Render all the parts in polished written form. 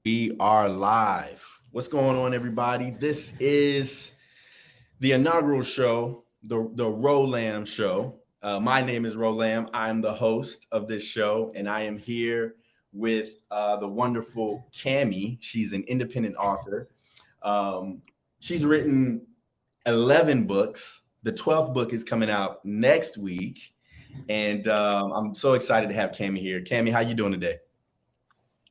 We are live. What's going on, everybody? This is the inaugural show, the Ro Lamb show. My name is Ro Lamb. I'm the host of this show, and I am here with the wonderful Cami. She's an independent author. Um, she's written 11 books. The 12th book is coming out next week, and I'm so excited to have Cami here. Cami, how you doing today?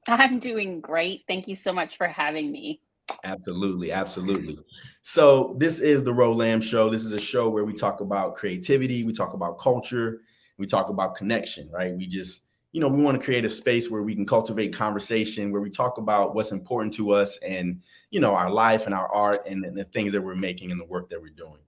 I'm doing great. Thank you so much for having me. Absolutely, absolutely. So this is the Ro Lamb Show. This is a show where we talk about creativity, we talk about culture, we talk about connection, right? We just, we want to create a space where we can cultivate conversation, where we talk about what's important to us and, our life and our art and the things that we're making and the work that we're doing.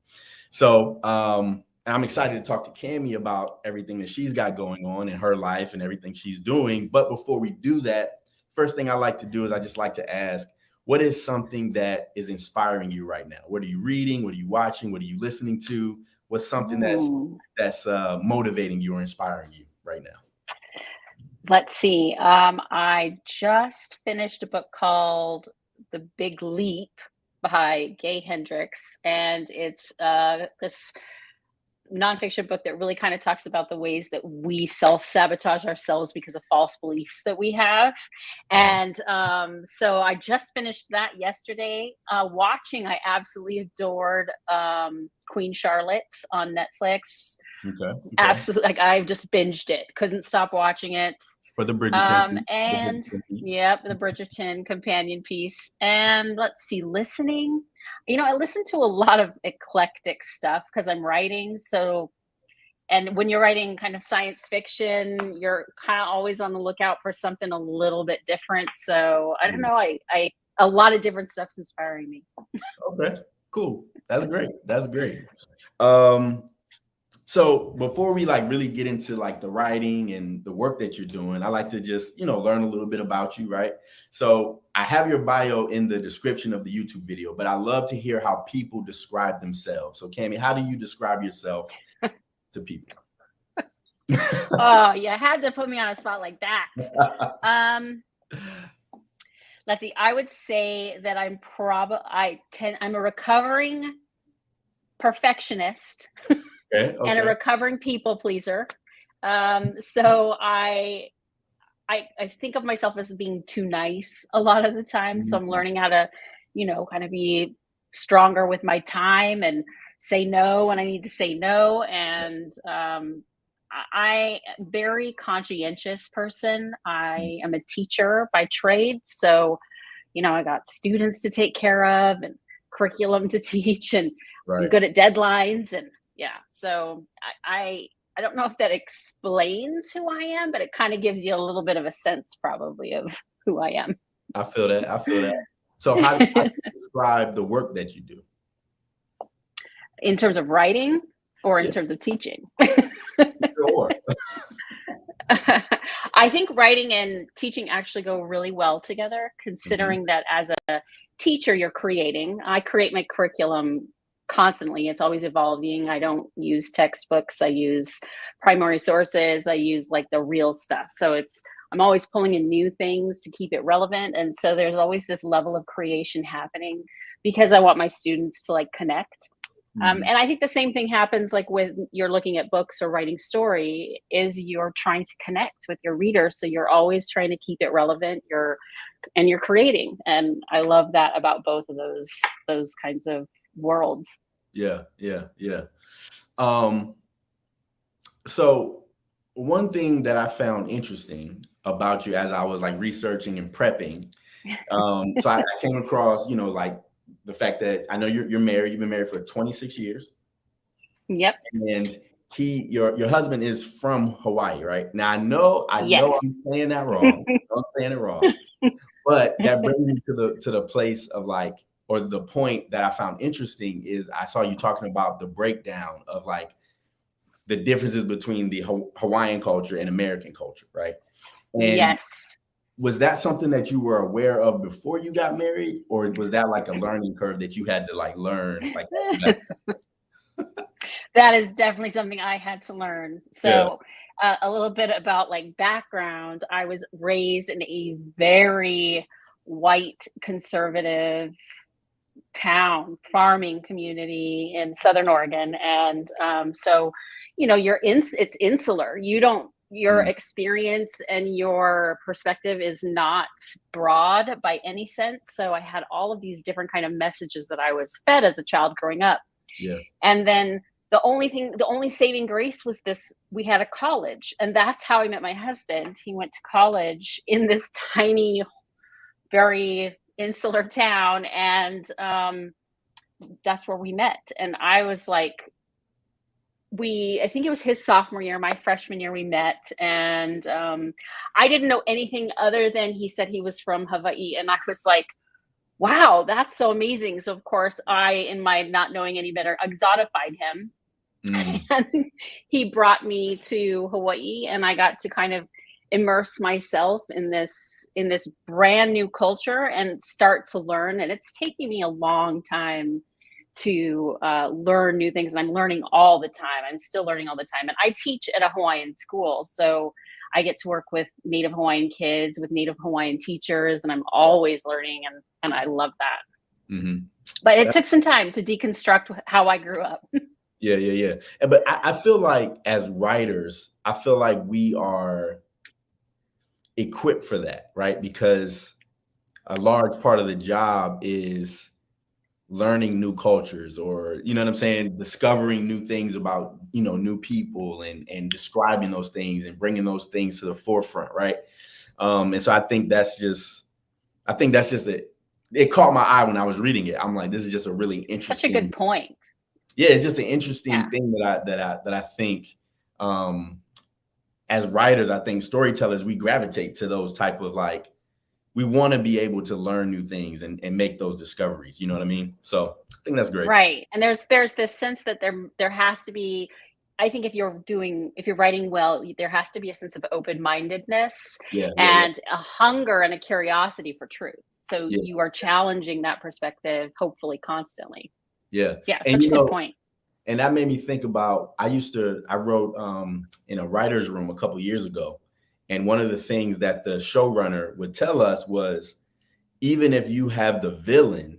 So I'm excited to talk to Cami about everything that she's got going on in her life and everything she's doing. But before we do that, first thing I like to do is I just like to ask, what is something that is inspiring you right now? What are you reading? What are you watching? What are you listening to? What's something that's motivating you or inspiring you right now? Let's see. I just finished a book called The Big Leap by Gay Hendricks, and it's this nonfiction book that really kind of talks about the ways that we self-sabotage ourselves because of false beliefs that we have. And so I just finished that yesterday. I absolutely adored Queen Charlotte on Netflix. Okay. Absolutely, like I've just binged it, couldn't stop watching it. For the Bridgerton. And yep, the Bridgerton companion piece. And let's see, listening. I listen to a lot of eclectic stuff because I'm writing. So, and when you're writing kind of science fiction, you're kind of always on the lookout for something a little bit different. So I don't know. I a lot of different stuff's inspiring me. Okay, cool. That's great. That's great. So before we really get into the writing and the work that you're doing, I like to just, learn a little bit about you, right? So I have your bio in the description of the YouTube video, but I love to hear how people describe themselves. So Cami, how do you describe yourself to people? Oh, you had to put me on a spot like that. Let's see. I would say that I'm a recovering perfectionist. Okay. And a recovering people pleaser. So I think of myself as being too nice a lot of the time. So I'm learning how to, kind of be stronger with my time and say no when I need to say no. And I am a very conscientious person. I am a teacher by trade. So, I got students to take care of and curriculum to teach, and I'm good at deadlines. And yeah, so I don't know if that explains who I am, but it kind of gives you a little bit of a sense probably of who I am. I feel that. So how do you describe the work that you do? In terms of writing or in terms of teaching? Sure. I think writing and teaching actually go really well together, considering that as a teacher, you're creating. I create my curriculum constantly. It's always evolving. I don't use textbooks. I use primary sources. I use the real stuff. So I'm always pulling in new things to keep it relevant. And so there's always this level of creation happening because I want my students to connect. And I think the same thing happens when you're looking at books or writing story, is you're trying to connect with your reader. So you're always trying to keep it relevant. You're creating. And I love that about both of those kinds of worlds. Yeah. So one thing that I found interesting about you as I was researching and prepping, so I came across, the fact that I know you're married. You've been married for 26 years. Yep. And your husband is from Hawaii, right? Now I know I'm saying that wrong. I'm saying it wrong. But that brings me to the place of or the point that I found interesting is I saw you talking about the breakdown of the differences between the Hawaiian culture and American culture, right? And yes. Was that something that you were aware of before you got married, or was that a learning curve that you had to learn? That is definitely something I had to learn. So a little bit about background. I was raised in a very white conservative town farming community in Southern Oregon. And so, it's insular. Your Mm, experience and your perspective is not broad by any sense. So I had all of these different kind of messages that I was fed as a child growing up. yeah. And then the only saving grace was this: we had a college, and that's how I met my husband. He went to college in this tiny, very insular town, and that's where we met. And I was like, I think it was his sophomore year, my freshman year we met. And I didn't know anything other than he said he was from Hawaii. And I was like, wow, that's so amazing. So of course I, in my not knowing any better, exotified him. Mm, And he brought me to Hawaii, and I got to kind of immerse myself in this brand new culture and start to learn. And it's taking me a long time to learn new things, and I'm learning all the time. I'm still learning all the time, and I teach at a Hawaiian school, so I get to work with Native Hawaiian kids, with Native Hawaiian teachers, and I'm always learning, and I love that. mhm. But it took some time to deconstruct how I grew up. Yeah, yeah, yeah. But I feel like as writers, I feel like we are equipped for that, right? Because a large part of the job is learning new cultures, or you know what I'm saying, discovering new things about, new people, and describing those things and bringing those things to the forefront, right? And so I think that's just it caught my eye when I was reading it. I'm like, this is just a really Such a good interesting, point. yeah, it's just an Yeah. interesting thing that I think, um as writers, I think storytellers, we gravitate to those type of, like, we want to be able to learn new things and make those discoveries. You know what I mean? So I think that's great. Right. And there's this sense that there has to be, I think if you're writing well, there has to be a sense of open-mindedness Yeah, yeah, yeah, and a hunger and a curiosity for truth. So yeah, you are challenging that perspective, hopefully constantly. yeah. Yeah, And such a good point. and that made me think about, I wrote in a writer's room a couple years ago, and one of the things that the showrunner would tell us was, even if you have the villain,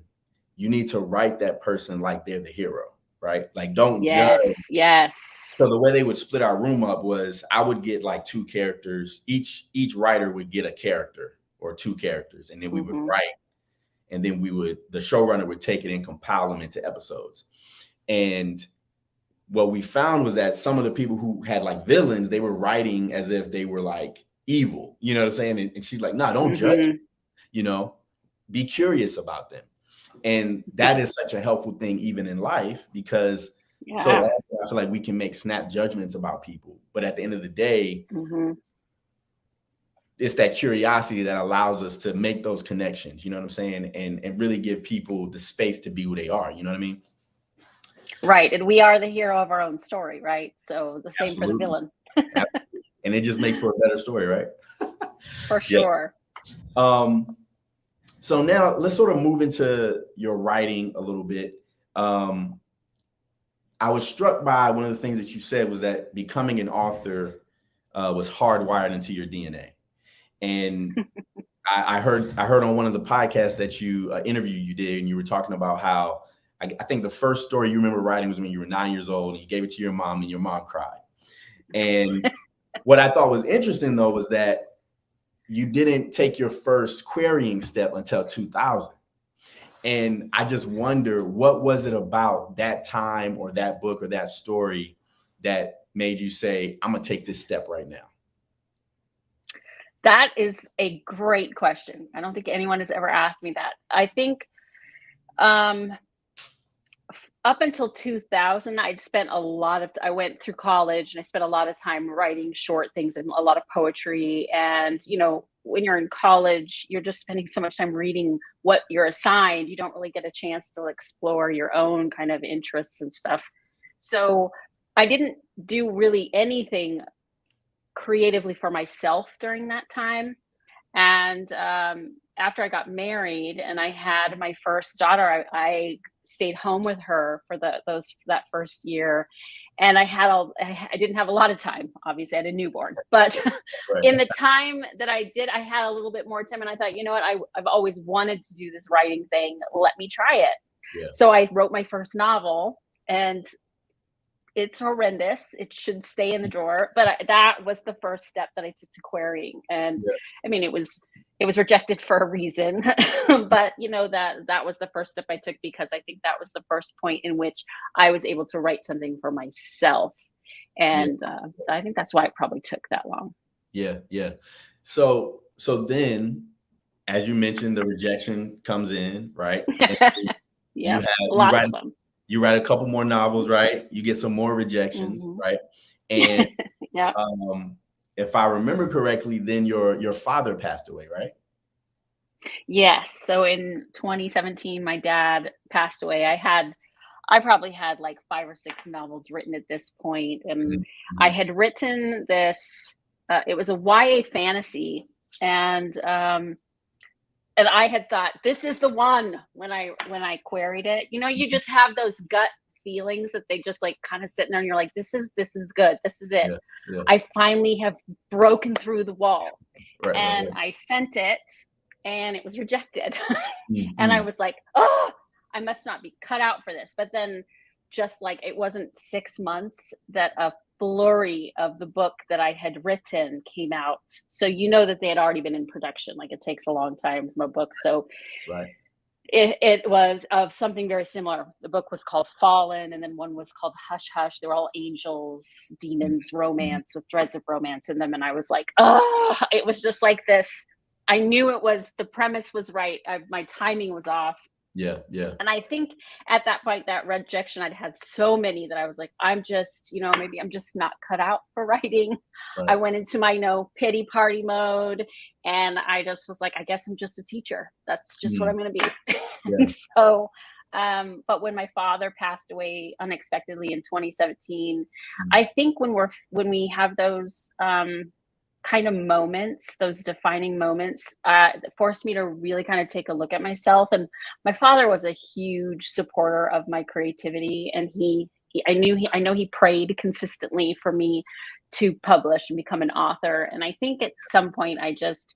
you need to write that person like they're the hero, right? Like, don't judge. Yes, yes. So the way they would split our room up was, I would get like two characters. Each writer would get a character or two characters, and then we would Hmm. write, and then the showrunner would take it and compile them into episodes. And what we found was that some of the people who had like villains, they were writing as if they were like evil. You know what I'm saying? And she's like, "No, don't judge. Hmm. You know, be curious about them." And that is such a helpful thing even in life, because so Yeah. often I feel like we can make snap judgments about people, but at the end of the day, Hmm. it's that curiosity that allows us to make those connections. You know what I'm saying? And really give people the space to be who they are. You know what I mean? Right. And we are the hero of our own story, right? So the same for the Absolutely. villain. And it just makes for a better story, right? For Yeah. sure. So now let's sort of move into your writing a little bit. I was struck by one of the things that you said was that becoming an author was hardwired into your DNA. And I heard on one of the podcasts that you interview you did, and you were talking about how I think the first story you remember writing was when you were 9 years old, and you gave it to your mom, and your mom cried. And what I thought was interesting, though, was that you didn't take your first querying step until 2000. And I just wonder, what was it about that time or that book or that story that made you say, I'm going to take this step right now? That is a great question. I don't think anyone has ever asked me that. I think um, up until 2000, I went through college and I spent a lot of time writing short things and a lot of poetry. And, when you're in college, you're just spending so much time reading what you're assigned. You don't really get a chance to explore your own kind of interests and stuff. So I didn't do really anything creatively for myself during that time. And after I got married and I had my first daughter, I stayed home with her for that first year. and I didn't have a lot of time. Obviously, I had a newborn, but Right. in the time that I did, I had a little bit more time, and I thought, you know what, I've always wanted to do this writing thing. Let me try it. Yeah. So I wrote my first novel, and it's horrendous. It should stay in the drawer. But that was the first step that I took to querying, and Yeah. I mean, it was rejected for a reason. But you know, that was the first step I took, because I think that was the first point in which I was able to write something for myself, Yeah. and I think that's why it probably took that long. Yeah. Yeah. So then, as you mentioned, the rejection comes in, right? And you Yep, have lots of them. you write a couple more novels, right? You get some more rejections, Hmm. right? And Yeah. if I remember correctly, then your father passed away, right? Yes. So in 2017, my dad passed away. I probably had like 5 or 6 novels written at this point, and Mhm, I mhm. had written this. It was a YA fantasy, and I had thought this is the one when I queried it. You know, you just have those gut feelings that they just like kind of sitting there, and you're like, this is good. This is it. Yeah, yeah. I finally have broken through the wall, Right, right, and right. I sent it, and it was rejected. Mm, And I mm. was like, oh, I must not be cut out for this. But then, just like it wasn't 6 months that a flurry of the book that I had written came out. So you know that they had already been in production. Like it takes a long time from a book. So Right. it was of something very similar. The book was called Fallen, and then one was called Hush Hush. They were all angels, Mm, demons, mhm. romance with threads of romance in them. And I was like, oh, it was just like this. I knew it was the premise was right. My timing was off. Yeah, yeah. And I think at that point, that rejection, I'd had so many that I was like, I'm just, maybe I'm just not cut out for writing. I Right. went into my, pity party mode. And I just was like, I guess I'm just a teacher. That's just what Mm, I'm going to be. yeah. And so, but when my father passed away unexpectedly in 2017, Mm, I think when we have those, kind of moments, those defining moments, that forced me to really kind of take a look at myself. And my father was a huge supporter of my creativity, and I know he prayed consistently for me to publish and become an author. And I think at some point I just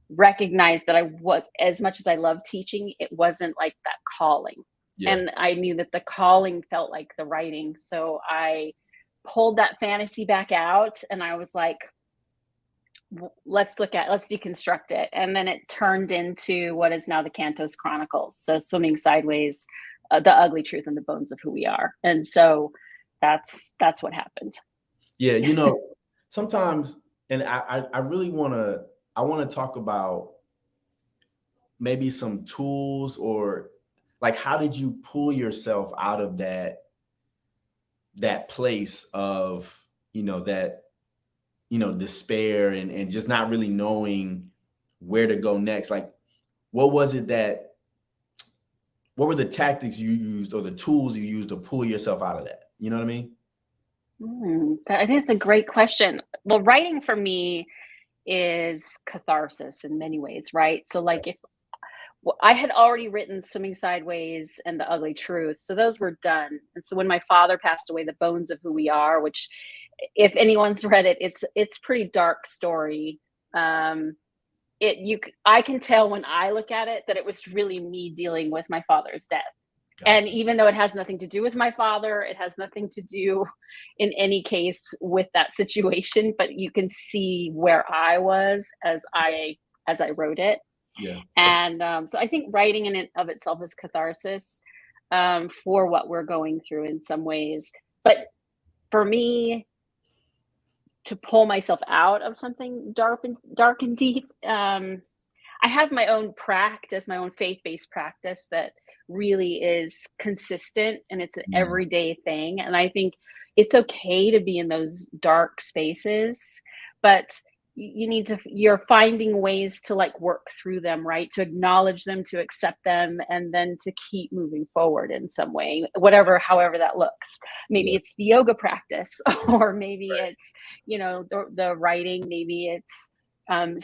recognized that I was, as much as I love teaching, it wasn't like that calling. yeah. And I knew that the calling felt like the writing. So I pulled that fantasy back out, and I was like, let's deconstruct it. And then it turned into what is now the Cantos Chronicles, so swimming sideways, the ugly truth and the bones of who we are. And so that's what happened. Yeah, sometimes, and I really I want to talk about maybe some tools, or like, how did you pull yourself out of that place of, that, despair, and just not really knowing where to go next? Like, what was it that what were the tactics you used, or the tools you used, to pull yourself out of that? You know what I mean? I think it's a great question. Well, writing for me is catharsis in many ways, right? So like if well, I had already written Swimming Sideways and The Ugly Truth, so those were done. And so when my father passed away, The Bones of Who We Are, which if anyone's read it, it's pretty dark story. Um, I can tell when I look at it that it was really me dealing with my father's death. And Gotcha. even though it has nothing to do with my father, it has nothing to do in any case with that situation, but you can see where I was as I wrote it. Yeah. And so I think writing in and of itself is catharsis, for what we're going through in some ways. But for me, to pull myself out of something dark and deep, I have my own practice, my own faith-based practice that really is consistent, and it's an Mm, everyday thing. And I think it's okay to be in those dark spaces, but you're finding ways to like work through them, right? To acknowledge them, to accept them, and then to keep moving forward in some way, however that looks. Maybe yeah. it's the yoga practice, or maybe Right. it's, the writing, maybe it's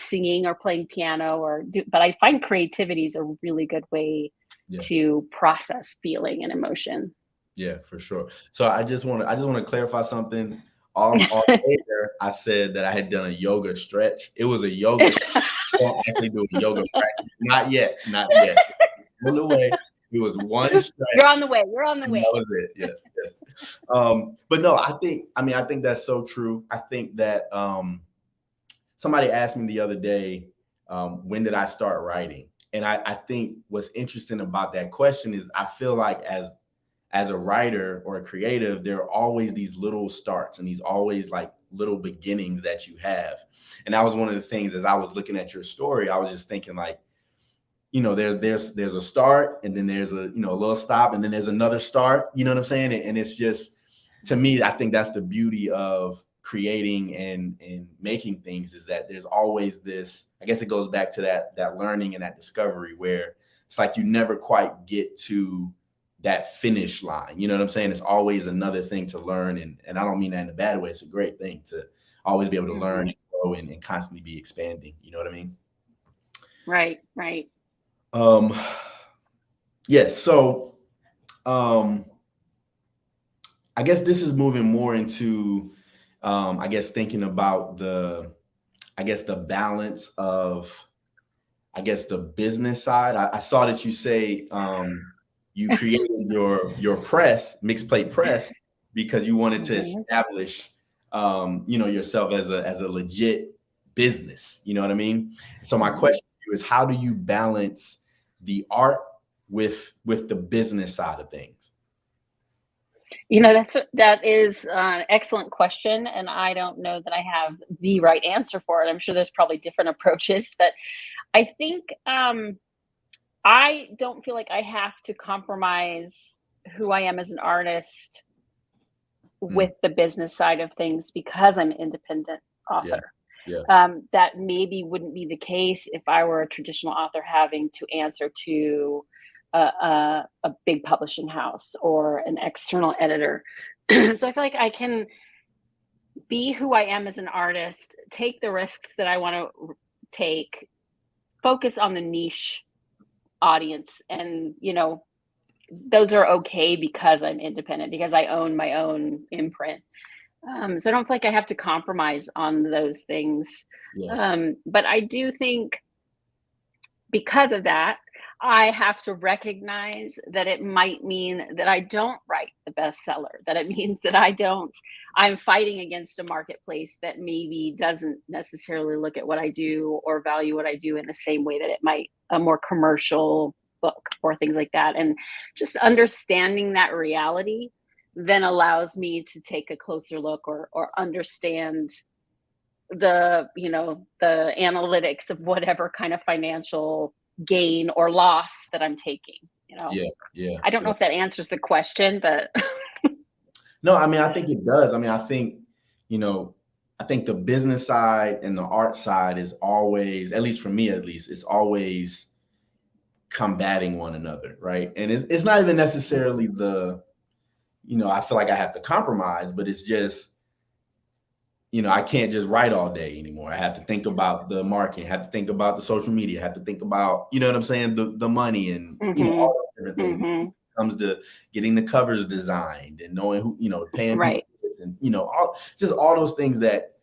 singing or playing piano but I find creativity is a really good way Yeah. to process feeling and emotion. Yeah, for sure. So I just want to clarify something. Off air, I said that I had done a yoga stretch. It was a yoga stretch. I don't actually do a yoga practice. Not yet. Not yet. On the way. It was one You're on stretch. the way. You're on the And that way. was it. Yes. Yes. But no, I think that's so true. I think that somebody asked me the other day, when did I start writing? And I think what's interesting about that question is I feel like as a writer or a creative, there are always these little starts and these always like little beginnings that you have. And that was one of the things as I was looking at your story, I was just thinking like, there's a start and then there's a little stop and then there's another start. You know what I'm saying? And it's just, to me, I think that's the beauty of creating and making things, is that there's always this, I guess it goes back to that learning and that discovery where it's like you never quite get to that finish line. You know what I'm saying? It's always another thing to learn. And I don't mean that in a bad way. It's a great thing to always be able to learn and grow and constantly be expanding. You know what I mean? Right. Right. Um, yes. So, I guess this is moving more into, I guess thinking about the balance of, I guess, the business side. I saw that you say, you created your press, mixed plate press, because you wanted to establish, yourself as a legit business. You know what I mean? So my question to you is, how do you balance the art with the business side of things? That is an excellent question, and I don't know that I have the right answer for it. I'm sure there's probably different approaches, but I think I don't feel like I have to compromise who I am as an artist Mm, with the business side of things because I'm an independent yeah, author. yeah, That maybe wouldn't be the case if I were a traditional author having to answer to a big publishing house or an external editor. So I feel like I can be who I am as an artist, take the risks that I want to take, focus on the niche audience, and those are okay because I'm independent, because I own my own imprint. So I don't feel like I have to compromise on those things. yeah, But I do think because of that, I have to recognize that it might mean that I don't write the bestseller, that it means that I'm fighting against a marketplace that maybe doesn't necessarily look at what I do or value what I do in the same way that it might a more commercial book or things like that. And just understanding that reality then allows me to take a closer look or understand the analytics of whatever kind of financial gain or loss that I'm taking. yeah, yeah, I don't know yeah. if that answers the question, but No, I mean, I think it does. I mean, you know, I think the business side and the art side is always, at least for me, at least, it's always combating one another, right? And it's not even necessarily I feel like I have to compromise, but it's just, I can't just write all day anymore. I have to think about the marketing, I have to think about the social media, I have to think about, you know what I'm saying, the money and hmm all those different things. When hmm it comes to getting the covers designed and knowing who, paying people, right. and all those things that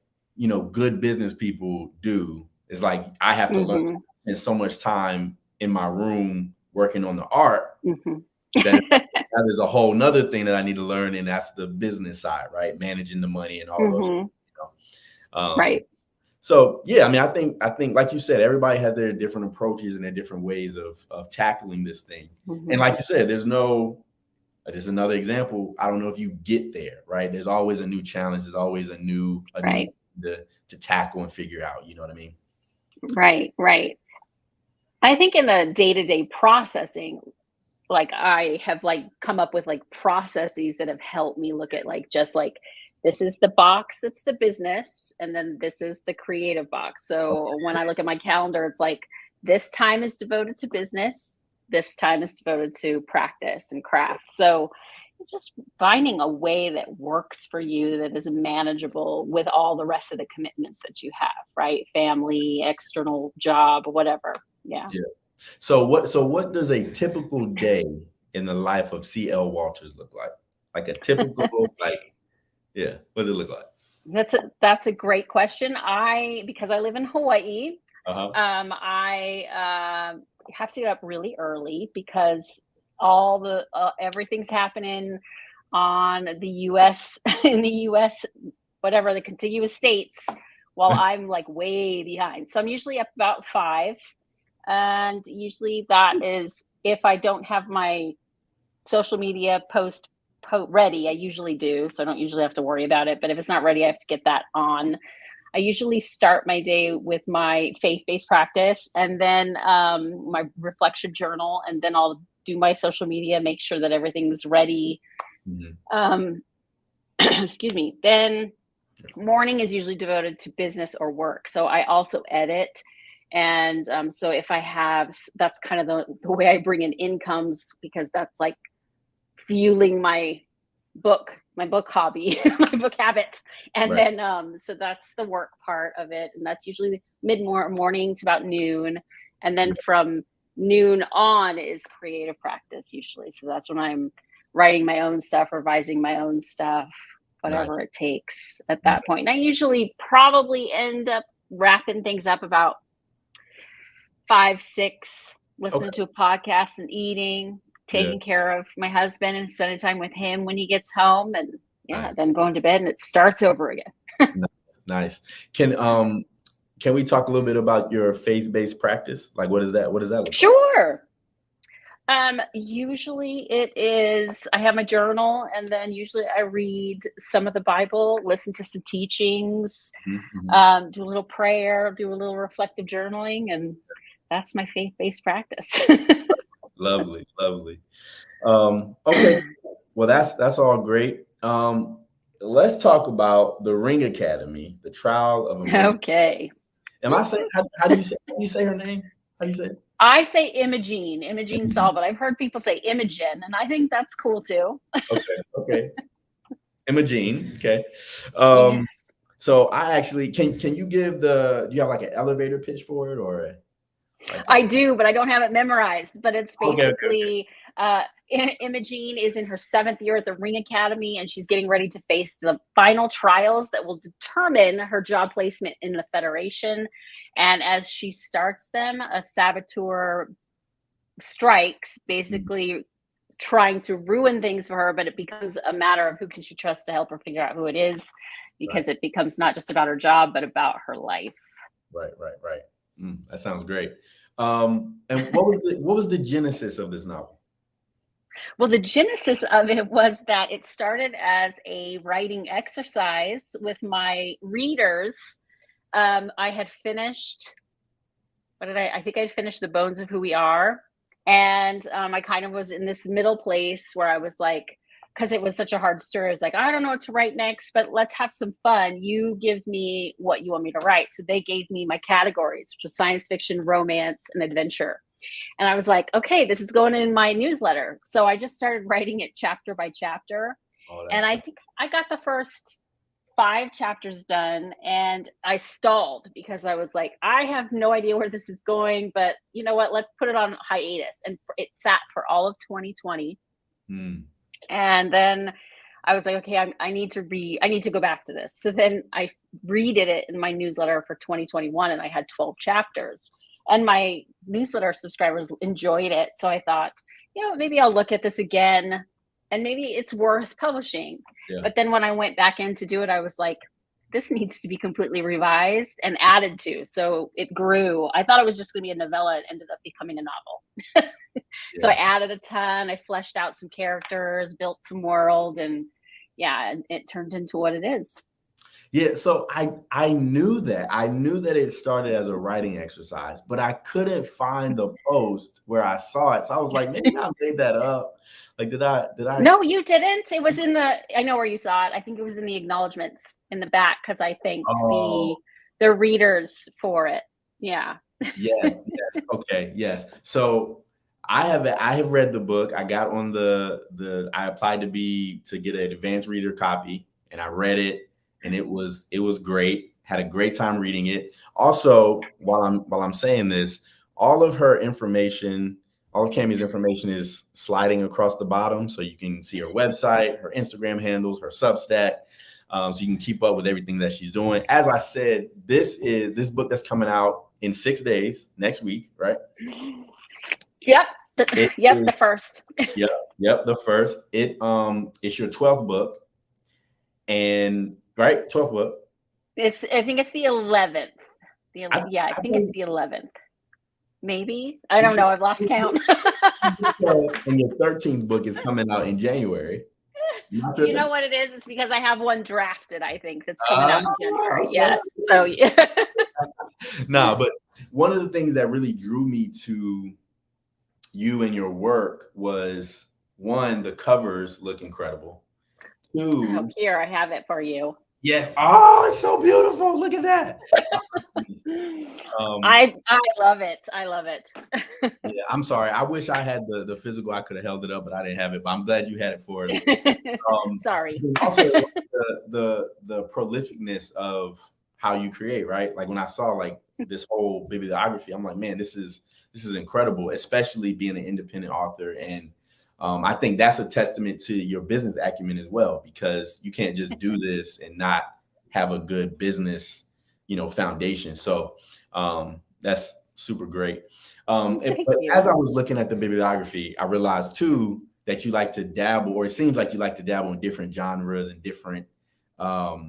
good business people do. Is like I have to learn hmm and so much time in my room working on the art hmm that that is a whole nother thing that I need to learn, and that's the business side, right? Managing the money and all those hmm things. Um, right. so yeah, I mean, I think like you said, everybody has their different approaches and their different ways of tackling this thing. And hmm like you said, there's another example. I don't know if you get there, right? There's always a new challenge. There's always a new right. to tackle and figure out. You know what I mean? Right. Right. I think in the day-to-day processing, like I have like come up with like processes that have helped me look at like just like this is the box that's the business and then this is the creative box. So when I look at my calendar, it's like this time is devoted to business, this time is devoted to practice and craft. So it's just finding a way that works for you that is manageable with all the rest of the commitments that you have, right? Family, external job, whatever. Yeah. Yeah. So what does a typical day in the life of C.L. Walters look like? Like a typical, like, yeah, what does it look like? That's a great question. Because I live in Hawaii, Uh-huh. I have to get up really early because all the everything's happening on the U.S. in the U.S. whatever the contiguous states, while I'm like way behind. So I'm usually up about 5, and usually that is if I don't have my social media post ready. I usually do, so I don't usually have to worry about it. But if it's not ready, I have to get that on. I usually start my day with my faith-based practice, and then my reflection journal, and then I'll do my social media, make sure that everything's ready. Um, excuse me. Then morning is usually devoted to business or work. So I also edit. And so if I have, that's kind of the way I bring in incomes, because that's like fueling my book hobby, my book habit. And Right. then so that's the work part of it, and that's usually morning to about noon, and then from noon on is creative practice usually. So that's when I'm writing my own stuff, revising my own stuff, whatever Nice. it takes at that point. And I usually probably end up wrapping things up about 5, 6, listening Okay. to a podcast and eating, Yeah. taking care of my husband and spending time with him when he gets home, and Nice. then going to bed, and it starts over again. Nice. Can we talk a little bit about your faith-based practice? Like, what is that? What does that look like? Sure. Usually it is, I have my journal, and then usually I read some of the Bible, listen to some teachings, do a little prayer, do a little reflective journaling, and that's my faith-based practice. Lovely, lovely. Okay. Well, that's all great. Let's talk about the Ring Academy, the trial of Imogene. Okay. Am I saying how do you say her name? How do you say it? I say Imogene Saul, but I've heard people say Imogen, and I think that's cool too. Okay. Imogene. Okay. Yes. So I actually can you give do you have like an elevator pitch for it, or like I do, but I don't have it memorized. But it's okay. basically Imogene is in her 7th year at the Ring Academy, and she's getting ready to face the final trials that will determine her job placement in the Federation. And as she starts them, a saboteur strikes, basically trying to ruin things for her, but it becomes a matter of who can she trust to help her figure out who it is, because it becomes not just about her job, but about her life. Right. That sounds great. And what was the genesis of this novel? Well, the genesis of it was that it started as a writing exercise with my readers. I had finished, I think I'd finished The Bones of Who We Are. And I kind of was in this middle place where I was like, because it was such a hard story, I was like, I don't know what to write next, but let's have some fun. You give me what you want me to write. So they gave me my categories, which was science fiction, romance, and adventure. And I was like, okay, this is going in my newsletter. So I just started writing it chapter by chapter. And I think I got the first 5 chapters done, and I stalled because I was like, I have no idea where this is going, but you know what? Let's put it on hiatus. And it sat for all of 2020. And then I was like, okay, I need to go back to this. So then I redid it in my newsletter for 2021, and I had 12 chapters. And my newsletter subscribers enjoyed it. So I thought, maybe I'll look at this again, and maybe it's worth publishing. Yeah. But then when I went back in to do it, I was like, this needs to be completely revised and added to. So it grew. I thought it was just going to be a novella. It ended up becoming a novel. So I added a ton. I fleshed out some characters, built some world, and it turned into what it is. Yeah, so I knew that it started as a writing exercise, but I couldn't find the post where I saw it. So I was like, maybe I made that up. Like, did I? No, you didn't. It was I know where you saw it. I think it was in the acknowledgments in the back, because I thanked the readers for it. Yeah. Yes. Okay. Yes. So I have read the book. I got on I applied to get an advanced reader copy, and I read it. And it was great. Had a great time reading it. Also, while I'm saying this, all of her information All of Cammie's information is sliding across the bottom, so you can see her website, her Instagram handles, her Substack, so you can keep up with everything that she's doing. As I said, this book that's coming out in 6 days, next week, right? Yep. Yep, The first. Yep, the first. It's your 12th book, and right, 12th book. I think it's the 11th. I think it's the 11th. Maybe. I don't know. I've lost count. And your 13th book is coming out in January. You know what it is? It's because I have one drafted, I think, that's coming out in January. Okay. Yes. So, yeah. No, but one of the things that really drew me to you and your work was, one, the covers look incredible. Two, here, I have it for you. Yes. Oh, it's so beautiful. Look at that. I love it. I love it. Yeah, I'm sorry. I wish I had the physical. I could have held it up, but I didn't have it. But I'm glad you had it for us. Sorry. Also, the prolificness of how you create, right? Like when I saw like this whole bibliography, I'm like, man, this is incredible, especially being an independent author. And I think that's a testament to your business acumen as well, because you can't just do this and not have a good business, foundation. So that's super great. But as I was looking at the bibliography, I realized too that you like to dabble, or it seems like you like to dabble in different genres and different, I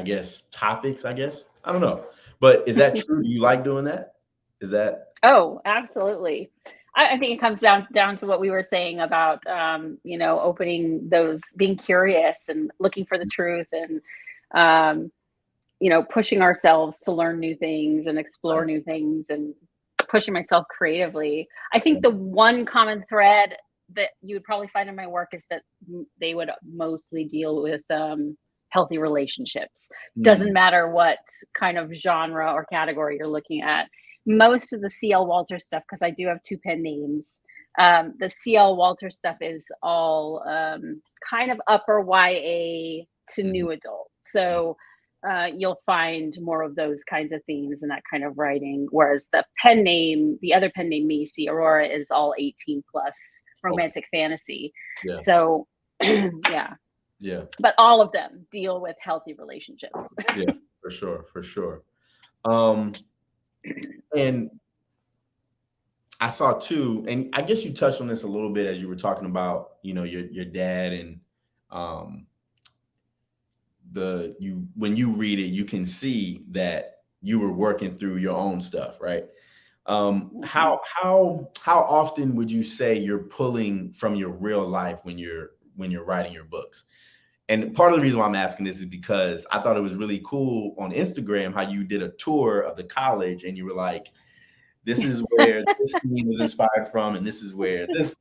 guess, topics, I don't know. But is that true? Do you like doing that? Is that? Oh, absolutely. I think it comes down to what we were saying about, opening those, being curious and looking for the truth, and, pushing ourselves to learn new things and explore new things, and pushing myself creatively. I think the one common thread that you would probably find in my work is that they would mostly deal with healthy relationships. Doesn't matter what kind of genre or category you're looking at. Most of the C.L. Walter stuff, because I do have 2 pen names, the C.L. Walter stuff is all kind of upper YA to new adult. So you'll find more of those kinds of themes and that kind of writing. Whereas the other pen name, Macy Aurora, is all 18 plus romantic fantasy. Yeah. So yeah. But all of them deal with healthy relationships. Yeah, for sure. And I saw too, and I guess you touched on this a little bit as you were talking about, your dad, and when you read it, you can see that you were working through your own stuff, right? How often would you say you're pulling from your real life when you're writing your books? And part of the reason why I'm asking this is because I thought it was really cool on Instagram how you did a tour of the college, and you were like, this is where this scene was inspired from, and this is where this,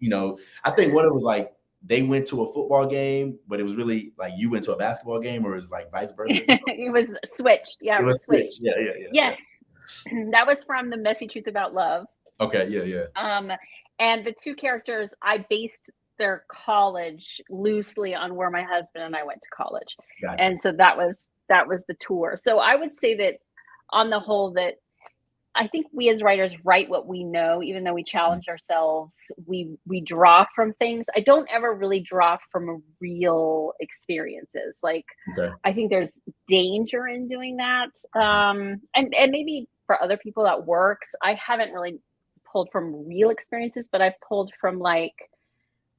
I think what it was like, they went to a football game, but it was really like you went to a basketball game, or it was like vice versa. It was switched. Yeah, it was switched. Yeah. Yes. That was from The Messy Truth About Love. Okay, yeah. And the 2 characters, I based their college loosely on where my husband and I went to college. Gotcha. And so that was the tour. So I would say that on the whole, that I think we as writers write what we know, even though we challenge ourselves, we draw from things. I don't ever really draw from real experiences. Like, okay. I think there's danger in doing that. And maybe for other people that works. I haven't really pulled from real experiences, but I've pulled from like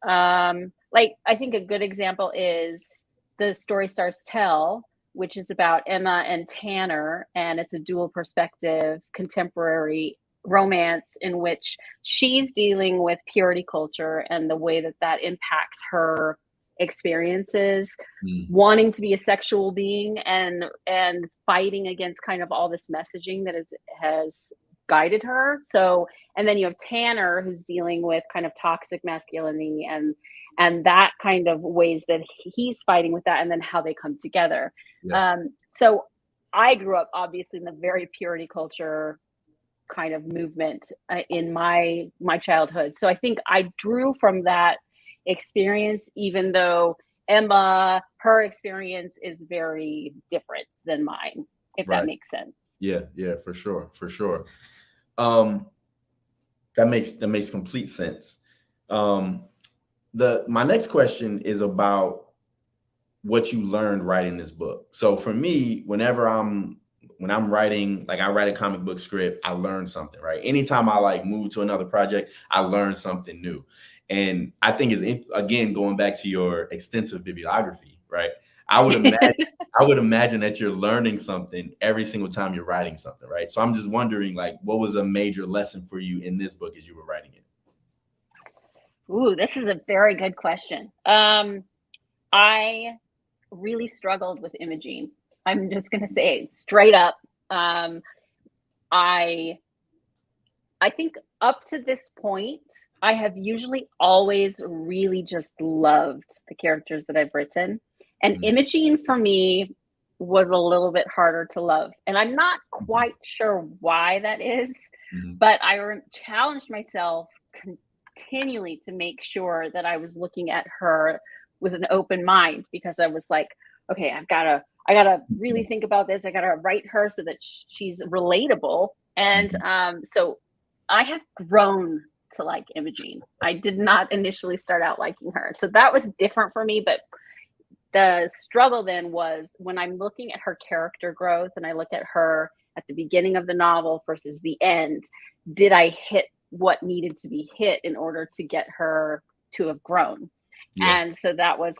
I think a good example is The Story Stars Tell, which is about Emma and Tanner, and it's a dual perspective contemporary romance in which she's dealing with purity culture and the way that impacts her experiences, wanting to be a sexual being, and fighting against kind of all this messaging that has guided her. So, and then you have Tanner, who's dealing with kind of toxic masculinity and that kind of ways that he's fighting with that, and then how they come together. Yeah. So I grew up obviously in the very purity culture kind of movement in my childhood. So I think I drew from that experience, even though Emma, her experience is very different than mine, if that makes sense. Yeah, for sure. That makes complete sense. My next question is about what you learned writing this book. So for me, when I'm writing, like I write a comic book script, I learn something, right? Anytime I like move to another project, I learn something new. And I think again, going back to your extensive bibliography, right? I would imagine that you're learning something every single time you're writing something, right? So I'm just wondering, like, what was a major lesson for you in this book as you were writing it? Ooh, this is a very good question. I really struggled with imaging. I'm just going to say it straight up. I think up to this point, I have usually always really just loved the characters that I've written. And imaging for me was a little bit harder to love. And I'm not quite sure why that is, but I challenged myself continually to make sure that I was looking at her with an open mind, because I was like, okay, I gotta really think about this. I gotta write her so that she's relatable. And so I have grown to like Imogene. I did not initially start out liking her. So that was different for me. But the struggle then was when I'm looking at her character growth and I look at her at the beginning of the novel versus the end, did I hit what needed to be hit in order to get her to have grown? Yeah. And so that was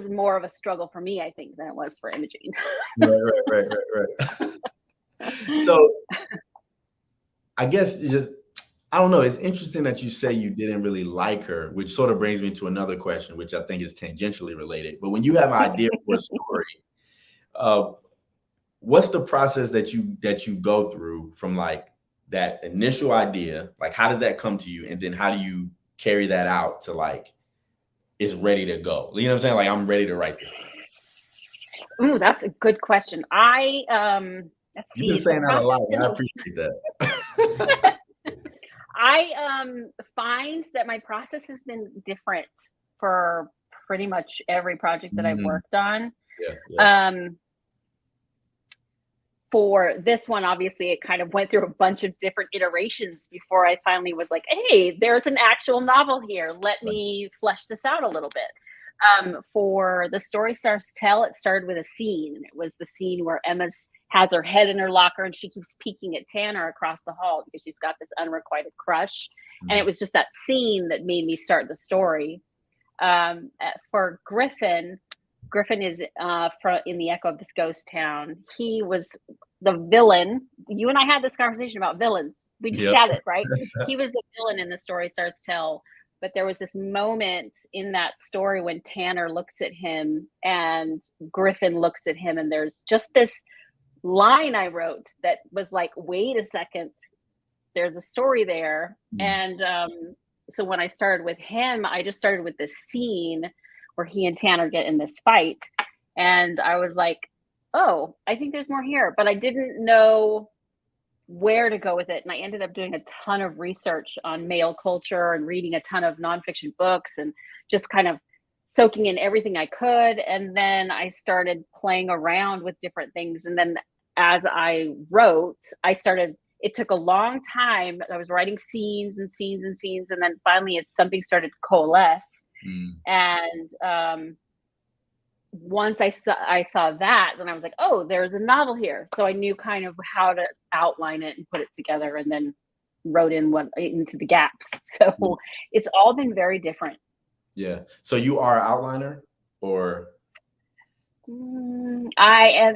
more of a struggle for me, I think, than it was for Imogene. Right. So I guess I don't know. It's interesting that you say you didn't really like her, which sort of brings me to another question, which I think is tangentially related. But when you have an idea for a story, what's the process that you go through from like that initial idea? Like, how does that come to you? And then how do you carry that out to like, it's ready to go? You know what I'm saying? Like, I'm ready to write this. Ooh, that's a good question. You've been saying that a lot, and I appreciate that. I find that my process has been different for pretty much every project that I've worked on. Yeah. For this one, obviously, it kind of went through a bunch of different iterations before I finally was like, hey, there's an actual novel here. Let me flesh this out a little bit. For The Story Stars Tell, it started with a scene. It was the scene where Emma has her head in her locker and she keeps peeking at Tanner across the hall because she's got this unrequited crush. And it was just that scene that made me start the story. For Griffin is in The Echo of This Ghost Town. He was the villain. You and I had this conversation about villains. We just had it, right? He was the villain in The Story Stars Tell. But there was this moment in that story when Tanner looks at him and Griffin looks at him, and there's just this line I wrote that was like, wait a second, there's a story there. And so when I started with him, I just started with this scene where he and Tanner get in this fight. And I was like, oh, I think there's more here. But I didn't know where to go with it. And I ended up doing a ton of research on male culture and reading a ton of nonfiction books and just kind of soaking in everything I could. And then I started playing around with different things. And then as I wrote, it took a long time. I was writing scenes and scenes and scenes. And then finally something started to coalesce. And once I saw that, then I was like, oh, there's a novel here. So I knew kind of how to outline it and put it together, and then wrote into the gaps. So it's all been very different. Yeah. So you are an outliner, or? I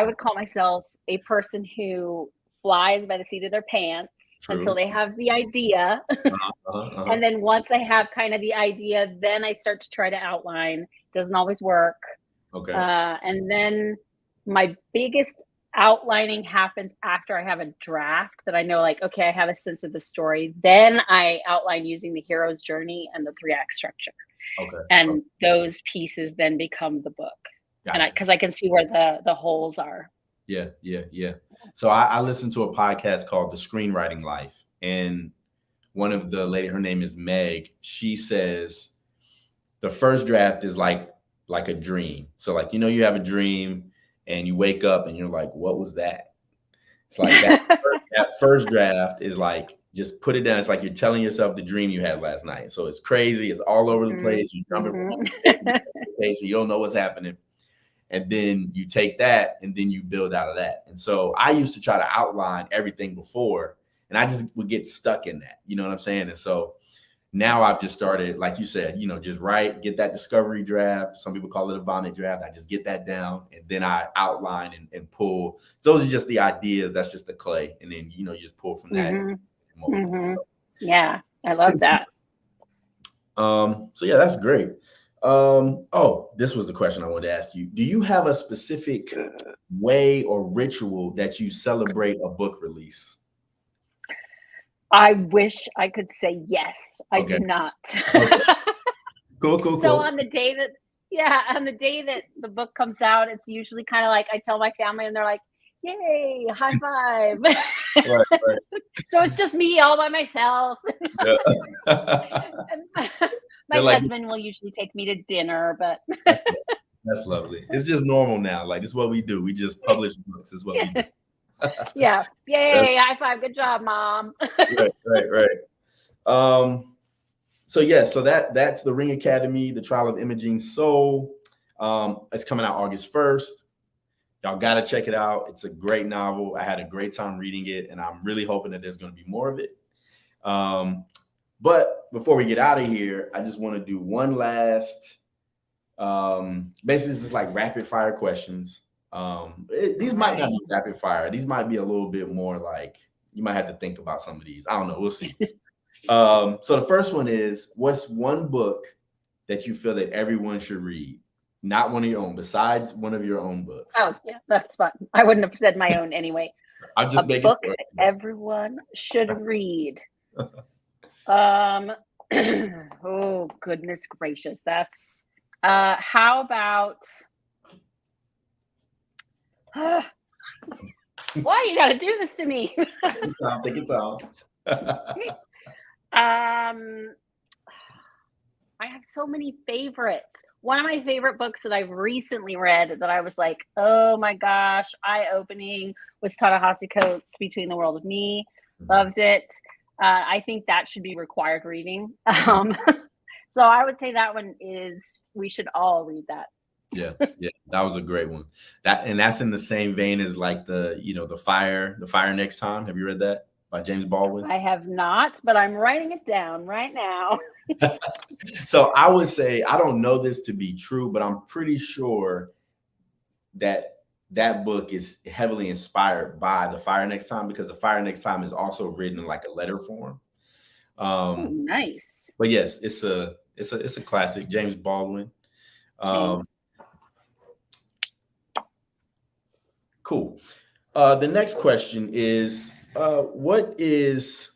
would call myself a person who flies by the seat of their pants until they have the idea. And then once I have kind of the idea, then I start to try to outline. Doesn't always work. Okay. And then my biggest outlining happens after I have a draft that I know, like, okay, I have a sense of the story. Then I outline using the hero's journey and the 3-act structure. Okay. And those pieces then become the book. Gotcha. And because I can see where the holes are. Yeah. So I listened to a podcast called The Screenwriting Life, and one of the lady, her name is Meg. She says the first draft is like a dream. So like, you have a dream and you wake up and you're like, what was that? It's like that first draft is like just put it down. It's like you're telling yourself the dream you had last night. So it's crazy. It's all over the place. You're jumping from one page to the page, you don't know what's happening. And then you take that and then you build out of that. And so I used to try to outline everything before, and I just would get stuck in that. You know what I'm saying? And so now I've just started, like you said, just write, get that discovery draft. Some people call it a vomit draft. I just get that down and then I outline and pull. Those are just the ideas. That's just the clay. And then, you just pull from that. Yeah, I love that. So yeah, that's great. This was the question I wanted to ask you. Do you have a specific way or ritual that you celebrate a book release? I wish I could say yes. I do not. Okay. Cool. So on the day that the book comes out, it's usually kind of like I tell my family and they're like, yay, high five. Right. So it's just me all by myself. Yeah. My husband will usually take me to dinner, but that's lovely. It's just normal now. Like, it's what we do. We just publish books. Is what we do. Yeah. Yay, high five. Good job, Mom. Right. So that's the Ring Academy, The Trial of Imaging Soul. It's coming out August 1st. Y'all got to check it out. It's a great novel. I had a great time reading it, and I'm really hoping that there's going to be more of it. But before we get out of here, I just want to do one last, basically just like rapid fire questions. These might not be rapid fire. These might be a little bit more like, you might have to think about some of these. I don't know. We'll see. So the first one is, what's one book that you feel that everyone should read? Not one of your own, besides one of your own books. Oh, yeah, that's fine. I wouldn't have said my own anyway. I'm just a book that everyone should read. Oh, goodness gracious. That's, how about, why you gotta do this to me? Take your time. I have so many favorites. One of my favorite books that I've recently read that I was like, oh my gosh, eye-opening, was Ta-Nehisi Coates' Between the World and Me. Loved it. I think that should be required reading. So I would say that one is, we should all read that. Yeah, that was a great one. That's in the same vein as like the fire next time. Have you read that by James Baldwin? I have not, but I'm writing it down right now. So I would say, I don't know this to be true, but I'm pretty sure that book is heavily inspired by The Fire Next Time, because The Fire Next Time is also written in like a letter form. Nice. But yes, it's a classic. James Baldwin. Cool. The next question is, what's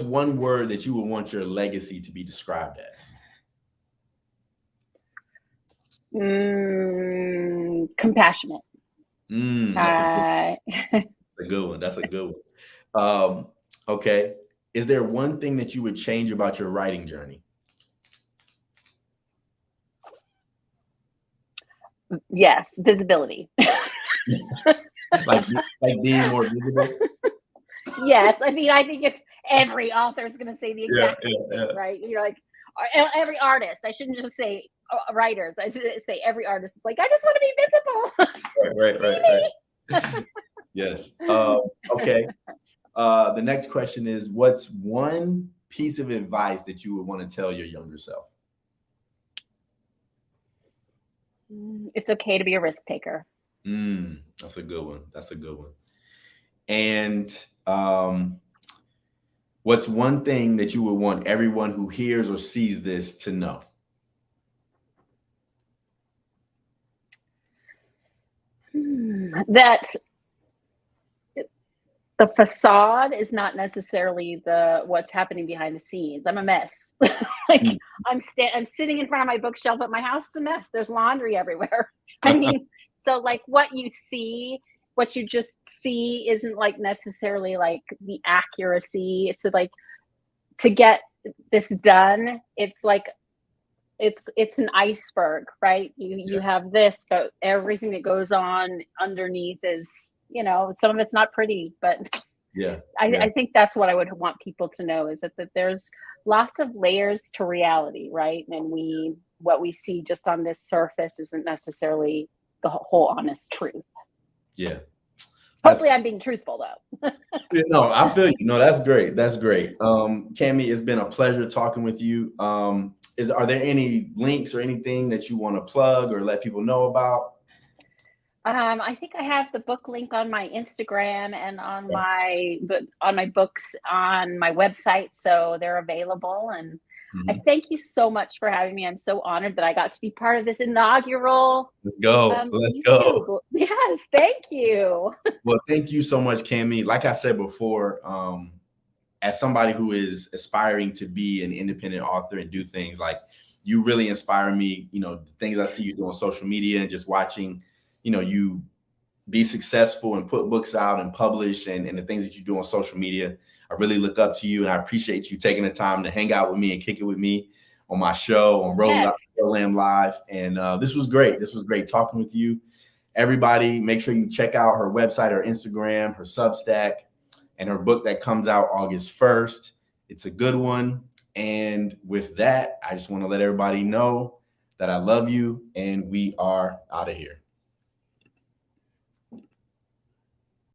one word that you would want your legacy to be described as? Compassionate. That's a good one. That's a good one. Okay. Is there one thing that you would change about your writing journey? Yes, visibility. like being more visible? Yes. I mean, I think if every author is going to say the exact same thing, right? You're like, every artist, I shouldn't just say writers. I should say every artist is like, I just want to be visible. Right. Yes. Okay. The next question is, what's one piece of advice that you would want to tell your younger self? It's okay to be a risk taker. That's a good one. And what's one thing that you would want everyone who hears or sees this to know? That the facade is not necessarily what's happening behind the scenes. I'm a mess. I'm sitting in front of my bookshelf, but my house is a mess. There's laundry everywhere. I mean, so like what you just see isn't like necessarily like the accuracy. So like to get this done, it's like it's an iceberg, right? You have this, but everything that goes on underneath is, some of it's not pretty, but Yeah. I think that's what I would want people to know, is that there's lots of layers to reality, right? And what we see just on this surface isn't necessarily the whole honest truth. Yeah. Hopefully I'm being truthful though. No, I feel you. No, that's great. That's great. Cammie, it's been a pleasure talking with you. Are there any links or anything that you want to plug or let people know about? I think I have the book link on my Instagram and on my books on my website, so they're available. And I Mhm. thank you so much for having me. I'm so honored that I got to be part of this inaugural Let's go. Let's go. YouTube. Yes, thank you. Well, thank you so much, Cammie. Like I said before, as somebody who is aspiring to be an independent author and do things, like, you really inspire me. The things I see you do on social media and just watching, you be successful and put books out and publish, and the things that you do on social media. I really look up to you, and I appreciate you taking the time to hang out with me and kick it with me on my show on Ro Yes. Lamb Live. And this was great. This was great talking with you. Everybody, make sure you check out her website, her Instagram, her Substack, and her book that comes out August 1st. It's a good one. And with that, I just want to let everybody know that I love you, and we are out of here.